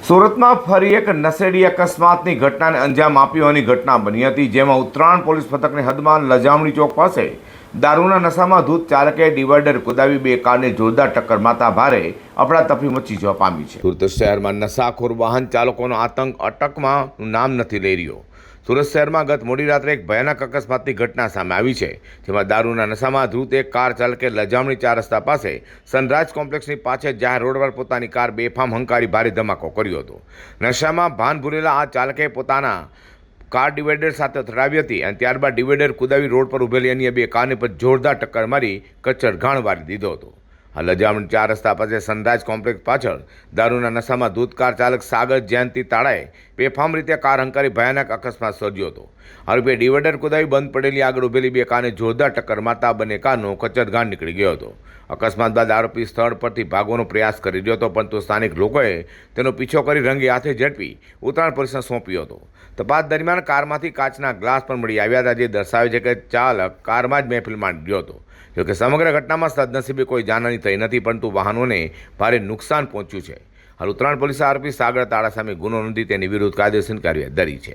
સુરતમાં ફરી એક નશેડી અકસ્માતની ઘટનાને અંજામ આપ્યો હોવાની ઘટના બની હતી, જેમાં ઉત્તરાયણ પોલીસ મથકની હદમાં લજામણી ચોક પાસે દારૂના નશામાં ધૂત ચાલકે ડિવાઈડર કુદાવી બે કારને જોરદાર ટક્કર મારતા ભારે અફડાતફડી મચી જવા પામી છે। સુરત શહેરમાં નશાખોર વાહન ચાલકોનો આતંક અટકમાં નામ નથી લઈ રહ્યો। સુરત શહેરમાં ગત મોડી રાત્રે એક ભયાનક અકસ્માતની ઘટના સામે આવી છે, જેમાં દારૂના નશામાં ધૂત એક કાર ચાલકે લજામણી 4 રસ્તા પાસે સનરાઈઝ કોમ્પ્લેક્સની પાછળ જાહેર રોડ પર પોતાની કાર બેફામ હંકારી ભારે ધમાકો કર્યો હતો। નશામાં ભાન ભૂલેલા આ ચાલકે પોતાના કાર ડિવાઈડર સાથે અથડાવી હતી અને ત્યારબાદ ડિવાઈડર કુદાવી રોડ પર ઉભેલી અન્ય બે કારને પર જોરદાર ટક્કર મારી કચ્છરઘાણ વાળી દીધો હતો। આ લજામણી 4 રસ્તા પાસે સનરાઈઝ કોમ્પ્લેક્સ પાછળ દારૂના નશામાં ધૂત કાર ચાલક સાગર જયંતિ તાળાએ બેફામ રીતે કાર હંકારી ભયાનક અકસ્માત સર્જ્યો હતો। આરોપીએ ડિવાઈડર કુદાવી બંધ પડેલી આગળ ઉભેલી બે કારને જોરદાર ટક્કર મારતા બંને કારનો કચ્છરઘાણ નીકળી ગયો હતો। અકસ્માત બાદ આરોપી સ્થળ પરથી ભાગવાનો પ્રયાસ કરી રહ્યો હતો, પરંતુ સ્થાનિક લોકોએ તેનો પીછો કરી રંગે હાથે ઝડપી ઉત્તરાયણ પોલીસને સોંપ્યો હતો। તપાસ દરમિયાન કારમાંથી કાચના ગ્લાસ પણ મળી આવ્યા હતા, જે દર્શાવે છે કે ચાલક કારમાં જ મહેફિલ માંડી રહ્યો હતો। જોકે સમગ્ર ઘટનામાં સદનસીબે કોઈ જાનહાની થઈ નથી, પરંતુ વાહનોને ભારે નુકસાન પહોંચ્યું છે। હાલ ઉત્તરાયણ પોલીસે આરોપી સાગર તાળા સામે ગુનો નોંધી તેની વિરુદ્ધ કાયદેસરની કાર્યવાહી ધરી છે।